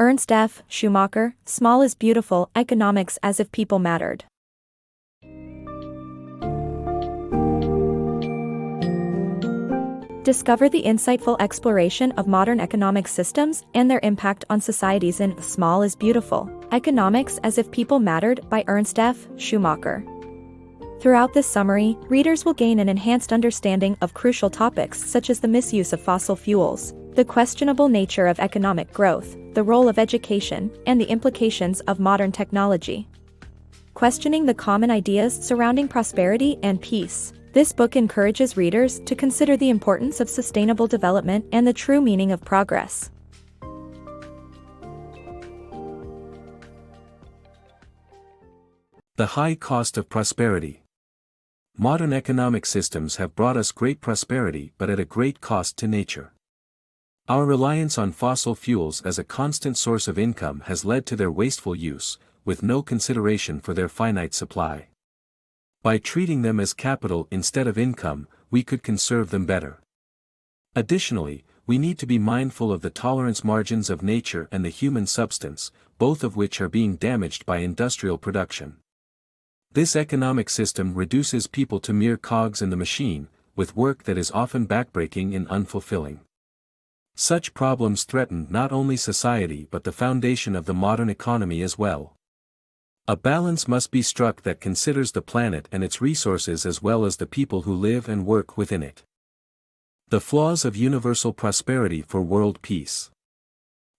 Ernst F. Schumacher, Small is Beautiful, Economics as if People Mattered. Discover the insightful exploration of modern economic systems and their impact on societies in Small is Beautiful, Economics as if People Mattered by Ernst F. Schumacher. Throughout this summary, readers will gain an enhanced understanding of crucial topics such as the misuse of fossil fuels, the questionable nature of economic growth, the role of education, and the implications of modern technology. Questioning the common ideas surrounding prosperity and peace. This book encourages readers to consider the importance of sustainable development and the true meaning of progress. The high cost of prosperity. Modern economic systems have brought us great prosperity but at a great cost to nature. Our reliance on fossil fuels as a constant source of income has led to their wasteful use, with no consideration for their finite supply. By treating them as capital instead of income, we could conserve them better. Additionally, we need to be mindful of the tolerance margins of nature and the human substance, both of which are being damaged by industrial production. This economic system reduces people to mere cogs in the machine, with work that is often backbreaking and unfulfilling. Such problems threaten not only society but the foundation of the modern economy as well. A balance must be struck that considers the planet and its resources as well as the people who live and work within it. The flaws of universal prosperity for world peace.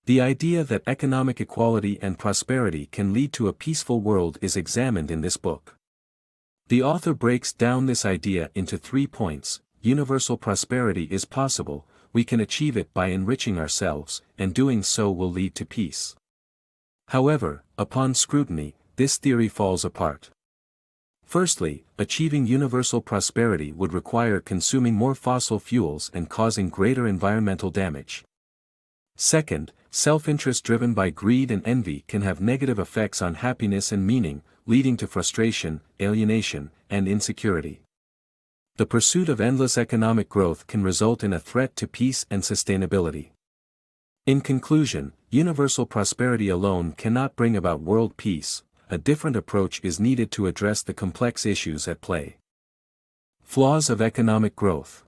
The idea that economic equality and prosperity can lead to a peaceful world is examined in this book. The author breaks down this idea into 3 points. Universal prosperity is possible, we can achieve it by enriching ourselves, and doing so will lead to peace. However, upon scrutiny, this theory falls apart. Firstly, achieving universal prosperity would require consuming more fossil fuels and causing greater environmental damage. Second, self-interest driven by greed and envy can have negative effects on happiness and meaning, leading to frustration, alienation, and insecurity. The pursuit of endless economic growth can result in a threat to peace and sustainability. In conclusion, universal prosperity alone cannot bring about world peace. A different approach is needed to address the complex issues at play. Flaws of economic growth.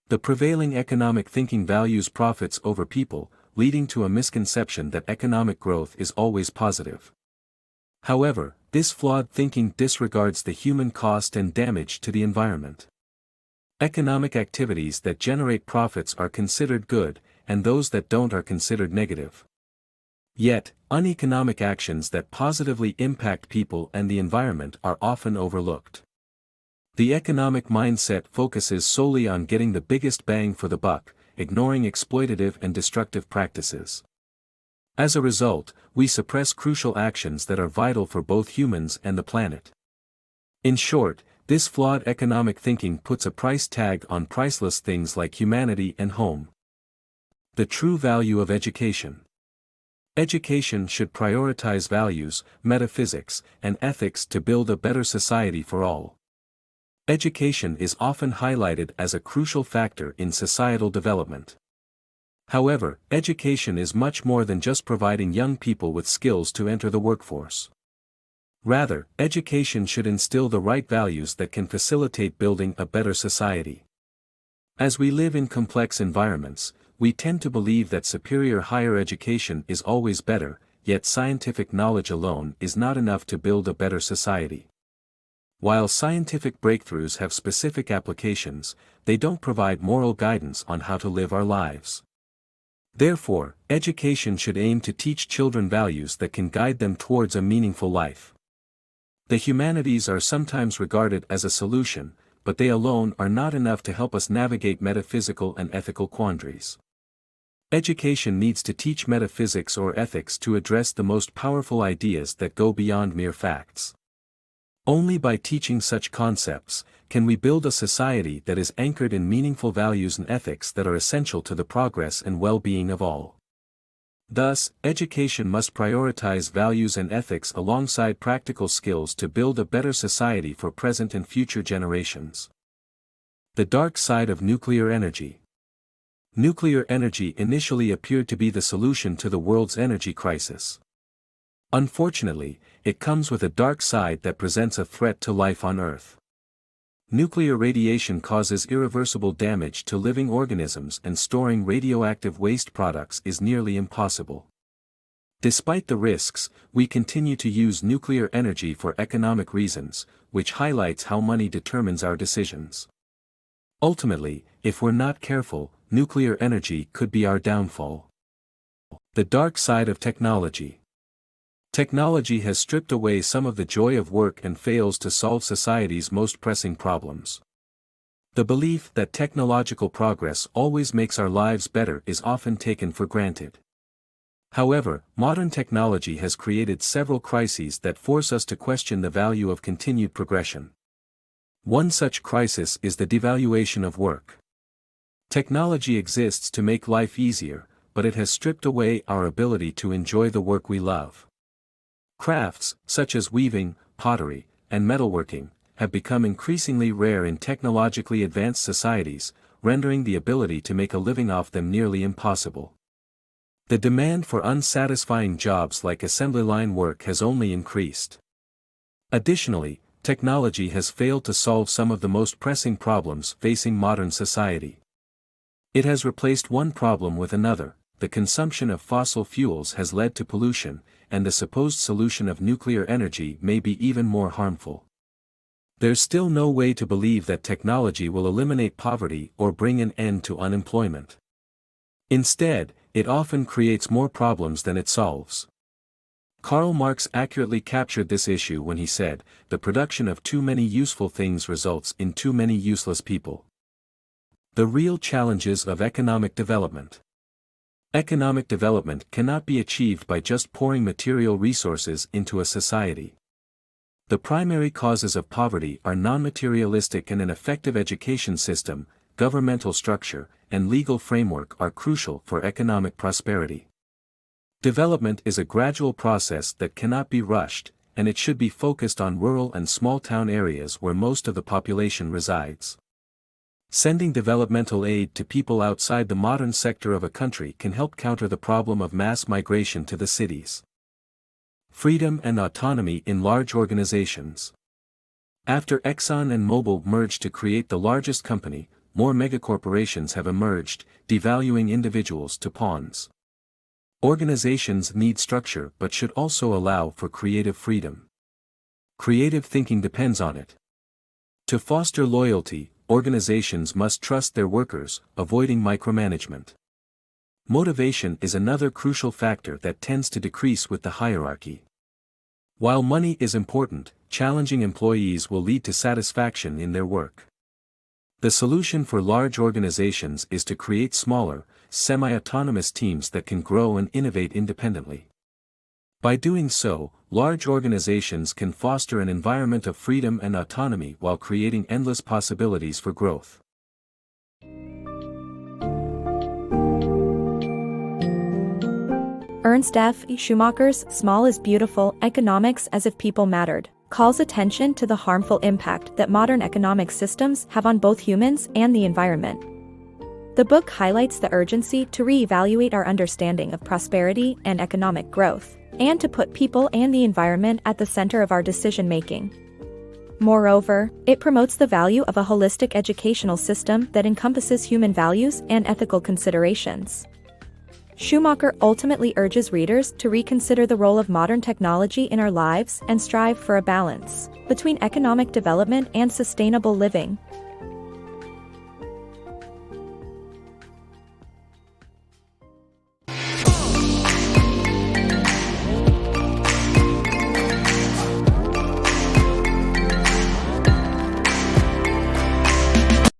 The prevailing economic thinking values profits over people, leading to a misconception that economic growth is always positive. However, this flawed thinking disregards the human cost and damage to the environment. Economic activities that generate profits are considered good, and those that don't are considered negative. Yet, uneconomic actions that positively impact people and the environment are often overlooked. The economic mindset focuses solely on getting the biggest bang for the buck, ignoring exploitative and destructive practices. As a result, we suppress crucial actions that are vital for both humans and the planet. In short, this flawed economic thinking puts a price tag on priceless things like humanity and home. The true value of education. Education should prioritize values, metaphysics, and ethics to build a better society for all. Education is often highlighted as a crucial factor in societal development. However, education is much more than just providing young people with skills to enter the workforce. Rather, education should instill the right values that can facilitate building a better society. As we live in complex environments, we tend to believe that superior higher education is always better, yet scientific knowledge alone is not enough to build a better society. While scientific breakthroughs have specific applications, they don't provide moral guidance on how to live our lives. Therefore, education should aim to teach children values that can guide them towards a meaningful life. The humanities are sometimes regarded as a solution, but they alone are not enough to help us navigate metaphysical and ethical quandaries. Education needs to teach metaphysics or ethics to address the most powerful ideas that go beyond mere facts. Only by teaching such concepts, can we build a society that is anchored in meaningful values and ethics that are essential to the progress and well-being of all. Thus, education must prioritize values and ethics alongside practical skills to build a better society for present and future generations. The dark side of nuclear energy. Nuclear energy initially appeared to be the solution to the world's energy crisis. Unfortunately, it comes with a dark side that presents a threat to life on Earth. Nuclear radiation causes irreversible damage to living organisms, and storing radioactive waste products is nearly impossible. Despite the risks, we continue to use nuclear energy for economic reasons, which highlights how money determines our decisions. Ultimately, if we're not careful, nuclear energy could be our downfall. The dark side of technology. Technology has stripped away some of the joy of work and fails to solve society's most pressing problems. The belief that technological progress always makes our lives better is often taken for granted. However, modern technology has created several crises that force us to question the value of continued progression. One such crisis is the devaluation of work. Technology exists to make life easier, but it has stripped away our ability to enjoy the work we love. Crafts, such as weaving, pottery, and metalworking, have become increasingly rare in technologically advanced societies, rendering the ability to make a living off them nearly impossible. The demand for unsatisfying jobs like assembly line work has only increased. Additionally, technology has failed to solve some of the most pressing problems facing modern society. It has replaced one problem with another. The consumption of fossil fuels has led to pollution, and the supposed solution of nuclear energy may be even more harmful. There's still no way to believe that technology will eliminate poverty or bring an end to unemployment. Instead, it often creates more problems than it solves. Karl Marx accurately captured this issue when he said, "The production of too many useful things results in too many useless people." The real challenges of economic development. Economic development cannot be achieved by just pouring material resources into a society. The primary causes of poverty are non-materialistic, and an effective education system, governmental structure, and legal framework are crucial for economic prosperity. Development is a gradual process that cannot be rushed, and it should be focused on rural and small-town areas where most of the population resides. Sending developmental aid to people outside the modern sector of a country can help counter the problem of mass migration to the cities. Freedom and autonomy in large organizations. After Exxon and Mobil merged to create the largest company, more megacorporations have emerged, devaluing individuals to pawns. Organizations need structure but should also allow for creative freedom. Creative thinking depends on it. To foster loyalty, organizations must trust their workers, avoiding micromanagement. Motivation is another crucial factor that tends to decrease with the hierarchy. While money is important, challenging employees will lead to satisfaction in their work. The solution for large organizations is to create smaller, semi-autonomous teams that can grow and innovate independently. By doing so, large organizations can foster an environment of freedom and autonomy while creating endless possibilities for growth. Ernst F. Schumacher's Small is Beautiful, Economics as if People Mattered calls attention to the harmful impact that modern economic systems have on both humans and the environment. The book highlights the urgency to re-evaluate our understanding of prosperity and economic growth, and to put people and the environment at the center of our decision-making. Moreover, it promotes the value of a holistic educational system that encompasses human values and ethical considerations. Schumacher ultimately urges readers to reconsider the role of modern technology in our lives and strive for a balance between economic development and sustainable living.